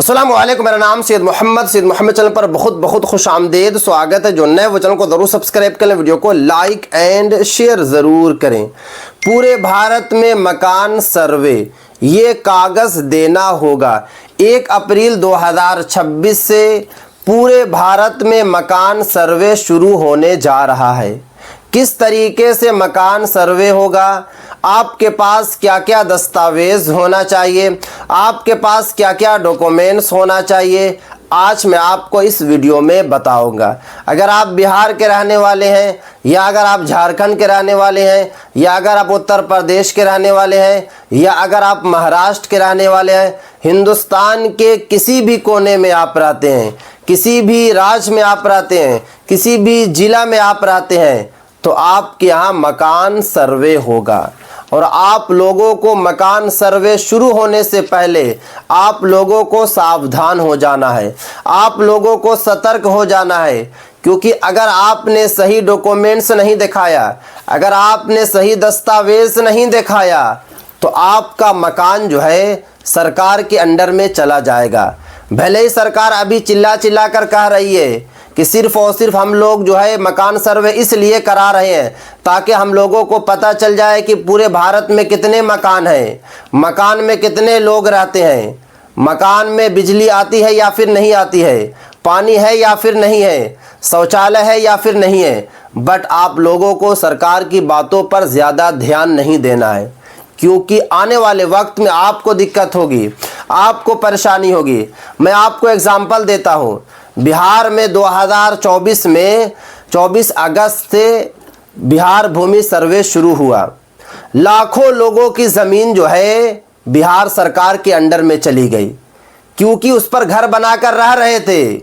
अस्सलामुअलैकुम, मेरा नाम सैयद मोहम्मद चैनल पर बहुत बहुत खुश आमदेद स्वागत है। जो नए वो चैनल को ज़रूर सब्सक्राइब करें, वीडियो को लाइक एंड शेयर ज़रूर करें। पूरे भारत में मकान सर्वे ये कागज़ देना होगा। 1 अप्रैल 2026 से पूरे भारत में मकान सर्वे शुरू होने जा रहा है। किस तरीके से मकान सर्वे होगा, आपके पास क्या क्या दस्तावेज़ होना चाहिए, आपके पास क्या क्या डॉक्यूमेंट्स होना चाहिए, आज मैं आपको इस वीडियो में बताऊंगा। अगर आप बिहार के रहने वाले हैं, या अगर आप झारखंड के रहने वाले हैं, या अगर आप उत्तर प्रदेश के रहने वाले हैं, या अगर आप महाराष्ट्र के रहने वाले हैं, हिंदुस्तान के किसी भी कोने में आप रहते हैं, किसी भी राज्य में आप रहते हैं, किसी भी ज़िला में आप रहते हैं, तो आपके यहाँ मकान सर्वे होगा। और आप लोगों को मकान सर्वे शुरू होने से पहले आप लोगों को सावधान हो जाना है, आप लोगों को सतर्क हो जाना है। क्योंकि अगर आपने सही डॉक्यूमेंट्स नहीं दिखाया, अगर आपने सही दस्तावेज़ नहीं दिखाया, तो आपका मकान जो है सरकार के अंडर में चला जाएगा। भले ही सरकार अभी चिल्ला चिल्ला कर कह रही है कि सिर्फ़ और सिर्फ हम लोग जो है मकान सर्वे इसलिए करा रहे हैं ताकि हम लोगों को पता चल जाए कि पूरे भारत में कितने मकान हैं, मकान में कितने लोग रहते हैं, मकान में बिजली आती है या फिर नहीं आती है, पानी है या फिर नहीं है, शौचालय है या फिर नहीं है। बट आप लोगों को सरकार की बातों पर ज़्यादा ध्यान नहीं देना है, क्योंकि आने वाले वक्त में आपको दिक्कत होगी, आपको परेशानी होगी। मैं आपको एग्जाम्पल देता हूँ। बिहार में 2024 में 24 अगस्त से बिहार भूमि सर्वे शुरू हुआ। लाखों लोगों की ज़मीन जो है बिहार सरकार के अंडर में चली गई, क्योंकि उस पर घर बनाकर रह रहे थे,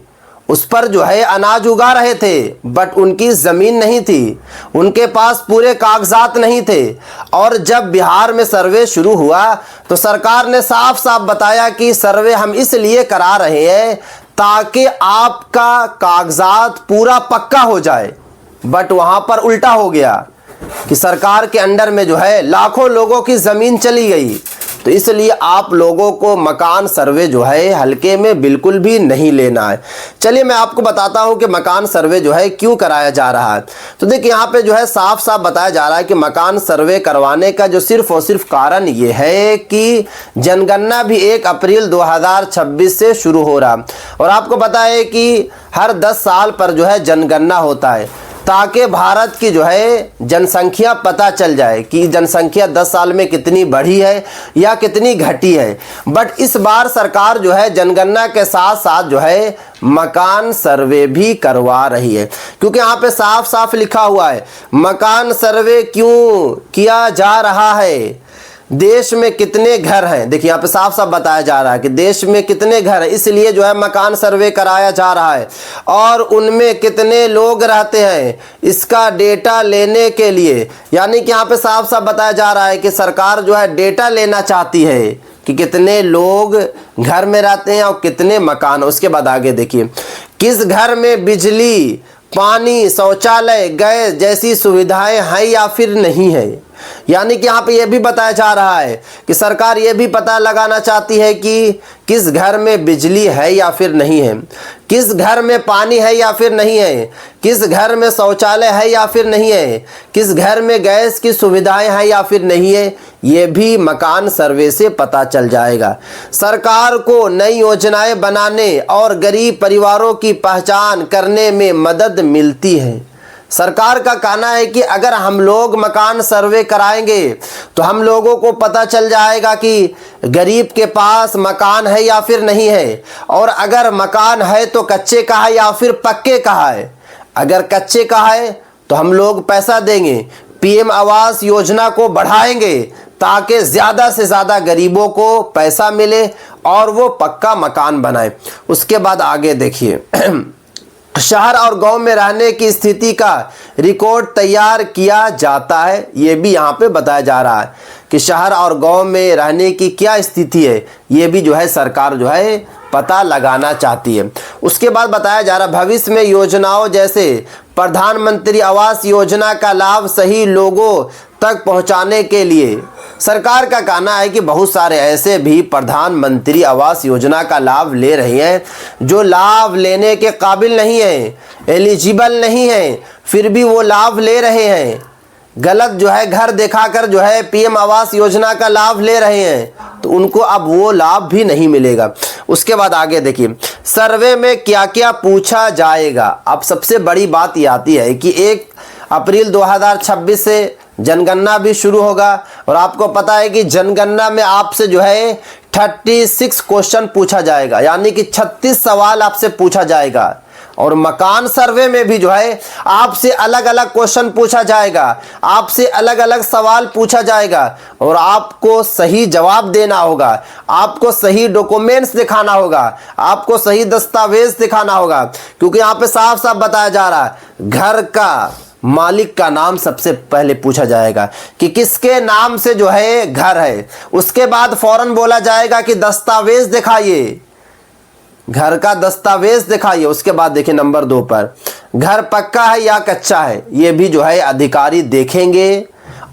उस पर जो है अनाज उगा रहे थे, बट उनकी ज़मीन नहीं थी, उनके पास पूरे कागजात नहीं थे। और जब बिहार में सर्वे शुरू हुआ तो सरकार ने साफ साफ बताया कि सर्वे हम इसलिए करा रहे हैं ताकि आपका कागजात पूरा पक्का हो जाए। बट वहाँ पर उल्टा हो गया कि सरकार के अंडर में जो है लाखों लोगों की ज़मीन चली गई। तो इसलिए आप लोगों को मकान सर्वे जो है हल्के में बिल्कुल भी नहीं लेना है। चलिए मैं आपको बताता हूं कि मकान सर्वे जो है क्यों कराया जा रहा है। तो देखिए यहाँ पे जो है साफ साफ बताया जा रहा है कि मकान सर्वे करवाने का जो सिर्फ और सिर्फ कारण ये है कि जनगणना भी 1 अप्रैल 2026 से शुरू हो रहा। और आपको पता है कि हर 10 साल पर जो है जनगणना होता है, ताकि भारत की जो है जनसंख्या पता चल जाए कि जनसंख्या 10 साल में कितनी बढ़ी है या कितनी घटी है। बट इस बार सरकार जो है जनगणना के साथ साथ जो है मकान सर्वे भी करवा रही है, क्योंकि यहाँ पे साफ साफ लिखा हुआ है मकान सर्वे क्यों किया जा रहा है। देश में कितने घर हैं, देखिए यहाँ पे साफ साफ बताया जा रहा है कि देश में कितने घर हैं, इसलिए जो है मकान सर्वे कराया जा रहा है। और उनमें कितने लोग रहते हैं, इसका डेटा लेने के लिए, यानी कि यहाँ पे साफ साफ बताया जा रहा है कि सरकार जो है डेटा लेना चाहती है कि कितने लोग घर में रहते हैं और कितने मकान। उसके बाद आगे देखिए, किस घर में बिजली, पानी, शौचालय, गैस जैसी सुविधाएं हैं या फिर नहीं है। यानी कि यहाँ पे ये भी बताया जा रहा है कि सरकार ये भी पता लगाना चाहती है कि किस घर में बिजली है या फिर नहीं है, किस घर में पानी है या फिर नहीं है, किस घर में शौचालय है या फिर नहीं है, किस घर में गैस की सुविधाएं हैं या फिर नहीं है। ये भी मकान सर्वे से पता चल जाएगा। सरकार को नई योजनाएं बनाने और गरीब परिवारों की पहचान करने में मदद मिलती है। सरकार का कहना है कि अगर हम लोग मकान सर्वे कराएंगे तो हम लोगों को पता चल जाएगा कि गरीब के पास मकान है या फिर नहीं है, और अगर मकान है तो कच्चे का है या फिर पक्के का है। अगर कच्चे का है तो हम लोग पैसा देंगे, पीएम आवास योजना को बढ़ाएंगे ताकि ज़्यादा से ज़्यादा गरीबों को पैसा मिले और वो पक्का मकान बनाए। उसके बाद आगे देखिए, शहर और गांव में रहने की स्थिति का रिकॉर्ड तैयार किया जाता है। ये भी यहाँ पे बताया जा रहा है कि शहर और गांव में रहने की क्या स्थिति है, ये भी जो है सरकार जो है पता लगाना चाहती है। उसके बाद बताया जा रहा है भविष्य में योजनाओं जैसे प्रधानमंत्री आवास योजना का लाभ सही लोगों तक पहुंचाने के लिए सरकार का कहना है कि बहुत सारे ऐसे भी प्रधानमंत्री आवास योजना का लाभ ले रहे हैं जो लाभ लेने के काबिल नहीं है, एलिजिबल नहीं है, फिर भी वो लाभ ले रहे हैं। गलत जो है घर दिखाकर जो है पीएम आवास योजना का लाभ ले रहे हैं, तो उनको अब वो लाभ भी नहीं मिलेगा। उसके बाद आगे देखिए, सर्वे में क्या क्या पूछा जाएगा। अब सबसे बड़ी बात ये आती है कि 1 अप्रैल 2026 से जनगणना भी शुरू होगा, और आपको पता है कि जनगणना में आपसे जो है 36 क्वेश्चन पूछा जाएगा, यानी कि 36 सवाल आपसे पूछा जाएगा। और मकान सर्वे में भी जो है आपसे अलग अलग क्वेश्चन पूछा जाएगा, आपसे अलग अलग सवाल पूछा जाएगा, और आपको सही जवाब देना होगा, आपको सही डॉक्यूमेंट्स दिखाना होगा, आपको सही दस्तावेज दिखाना होगा। क्योंकि यहाँ पे साफ साफ बताया जा रहा है घर का मालिक का नाम सबसे पहले पूछा जाएगा कि किसके नाम से जो है घर है। उसके बाद फौरन बोला जाएगा कि दस्तावेज दिखाइए, घर का दस्तावेज दिखाइए। उसके बाद देखिए नंबर 2 पर घर पक्का है या कच्चा है, ये भी जो है अधिकारी देखेंगे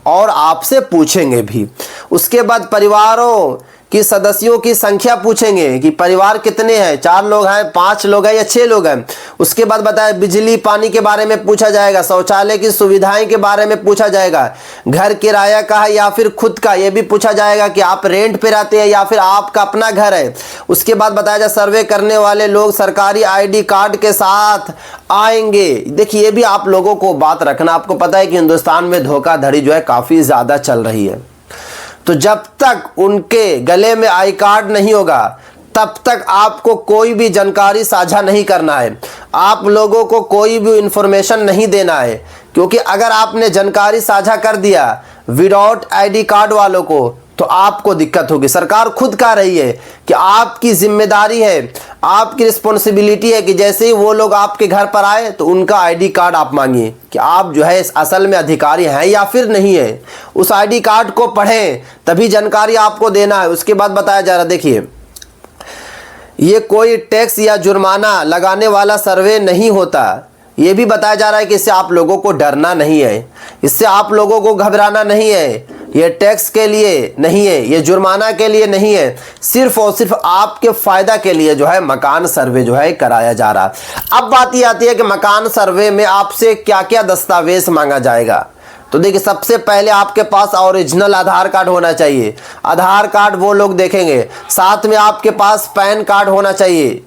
और आपसे पूछेंगे भी। उसके बाद परिवारों कि सदस्यों की संख्या पूछेंगे कि परिवार कितने हैं, 4 लोग हैं, 5 लोग हैं या 6 लोग हैं। उसके बाद बताया बिजली पानी के बारे में पूछा जाएगा, शौचालय की सुविधाएं के बारे में पूछा जाएगा, घर किराया का है या फिर खुद का, ये भी पूछा जाएगा कि आप रेंट पे रहते हैं या फिर आपका अपना घर है। उसके बाद बताया जाए सर्वे करने वाले लोग सरकारी ID कार्ड के साथ आएंगे। देखिए ये भी आप लोगों को बात रखना, आपको पता है कि हिंदुस्तान में धोखाधड़ी जो है काफ़ी ज़्यादा चल रही है, तो जब तक उनके गले में आई कार्ड नहीं होगा तब तक आपको कोई भी जानकारी साझा नहीं करना है, आप लोगों को कोई भी इंफॉर्मेशन नहीं देना है। क्योंकि अगर आपने जानकारी साझा कर दिया विदाउट ID कार्ड वालों को तो आपको दिक्कत होगी। सरकार खुद कह रही है कि आपकी जिम्मेदारी है, आपकी रिस्पॉन्सिबिलिटी है कि जैसे ही वो लोग आपके घर पर आए तो उनका ID कार्ड आप मांगिए कि आप जो है असल में अधिकारी हैं या फिर नहीं है। उस ID कार्ड को पढ़ें तभी जानकारी आपको देना है। उसके बाद बताया जा रहा है, देखिए ये कोई टैक्स या जुर्माना लगाने वाला सर्वे नहीं होता। ये भी बताया जा रहा है कि इससे आप लोगों को डरना नहीं है, इससे आप लोगों को घबराना नहीं है। ये टैक्स के लिए नहीं है, ये जुर्माना के लिए नहीं है, सिर्फ और सिर्फ आपके फायदा के लिए जो है मकान सर्वे जो है कराया जा रहा है। अब बात ये आती है कि मकान सर्वे में आपसे क्या क्या दस्तावेज मांगा जाएगा। तो देखिए सबसे पहले आपके पास ओरिजिनल आधार कार्ड होना चाहिए, आधार कार्ड वो लोग देखेंगे। साथ में आपके पास पैन कार्ड होना चाहिए,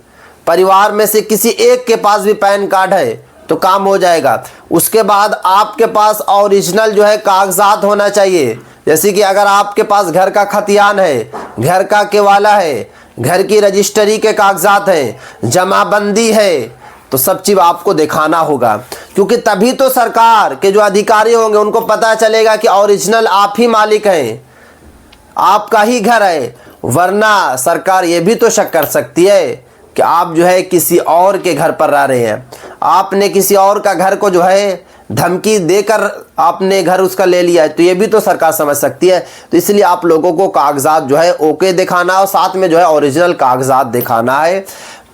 परिवार में से किसी एक के पास भी पैन कार्ड है तो काम हो जाएगा। उसके बाद आपके पास ओरिजिनल जो है कागजात होना चाहिए, जैसे कि अगर आपके पास घर का खतियान है, घर का केवाला है, घर की रजिस्ट्री के कागजात हैं, जमाबंदी है, तो सब चीज़ आपको दिखाना होगा। क्योंकि तभी तो सरकार के जो अधिकारी होंगे उनको पता चलेगा कि ओरिजिनल आप ही मालिक हैं, आपका ही घर है। वरना सरकार ये भी तो शक कर सकती है कि आप जो है किसी और के घर पर रह रहे हैं, आपने किसी और का घर को जो है धमकी देकर आपने घर उसका ले लिया है, तो ये भी तो सरकार समझ सकती है। तो इसलिए आप लोगों को कागजात जो है ओके दिखाना और साथ में जो है ओरिजिनल कागजात दिखाना है।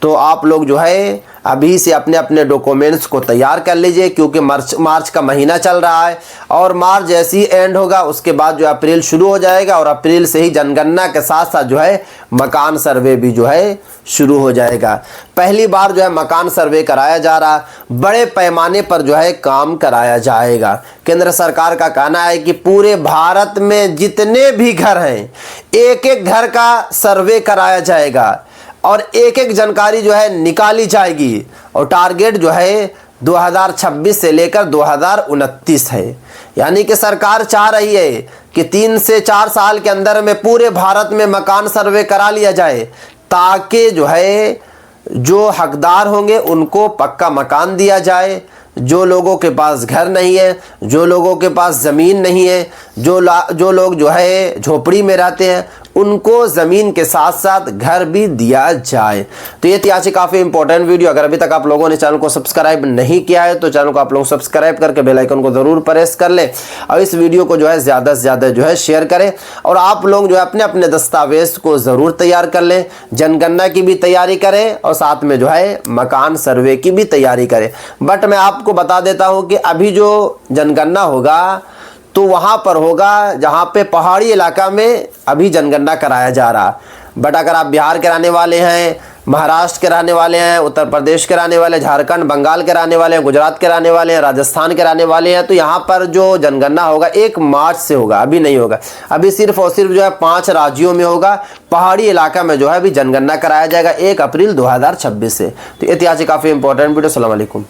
तो आप लोग जो है अभी से अपने अपने डॉक्यूमेंट्स को तैयार कर लीजिए, क्योंकि मार्च का महीना चल रहा है और मार्च जैसे ही एंड होगा उसके बाद जो अप्रैल शुरू हो जाएगा और अप्रैल से ही जनगणना के साथ साथ जो है मकान सर्वे भी जो है शुरू हो जाएगा। पहली बार जो है मकान सर्वे कराया जा रहा, बड़े पैमाने पर जो है काम कराया जाएगा। केंद्र सरकार का कहना है कि पूरे भारत में जितने भी घर हैं एक एक घर का सर्वे कराया जाएगा और एक एक जानकारी जो है निकाली जाएगी। और टारगेट जो है 2026 से लेकर 2029 है, यानी कि सरकार चाह रही है कि 3 से 4 साल के अंदर में पूरे भारत में मकान सर्वे करा लिया जाए, ताकि जो है जो हकदार होंगे उनको पक्का मकान दिया जाए। जो लोगों के पास घर नहीं है, जो लोगों के पास ज़मीन नहीं है, जो लोग जो है झोपड़ी में रहते हैं, उनको ज़मीन के साथ साथ घर भी दिया जाए। तो ये थी आज की काफ़ी इंपॉर्टेंट वीडियो। अगर अभी तक आप लोगों ने चैनल को सब्सक्राइब नहीं किया है तो चैनल को आप लोग सब्सक्राइब करके बेल आइकन को ज़रूर प्रेस कर लें और इस वीडियो को जो है ज़्यादा से ज़्यादा जो है शेयर करें। और आप लोग जो है अपने अपने दस्तावेज को ज़रूर तैयार कर लें, जनगणना की भी तैयारी करें और साथ में जो है मकान सर्वे की भी तैयारी करें। बट मैं आपको बता देता हूँ कि अभी जो जनगणना होगा तो वहाँ पर होगा जहाँ पे पहाड़ी इलाका में अभी जनगणना कराया जा रहा। बट अगर आप बिहार के रहने वाले हैं, महाराष्ट्र के रहने वाले हैं, उत्तर प्रदेश के रहने वाले, झारखंड बंगाल के रहने वाले हैं, गुजरात के रहने वाले हैं, राजस्थान के रहने वाले हैं, तो यहाँ पर जो जनगणना होगा 1 मार्च से होगा, अभी नहीं होगा। अभी सिर्फ और सिर्फ जो है 5 राज्यों में होगा, पहाड़ी इलाका में जो है अभी जनगणना कराया जाएगा 1 अप्रैल 2026 से। तो ऐतिहासिक काफ़ी इंपॉर्टेंट वीडियो। अस्सलाम वालेकुम।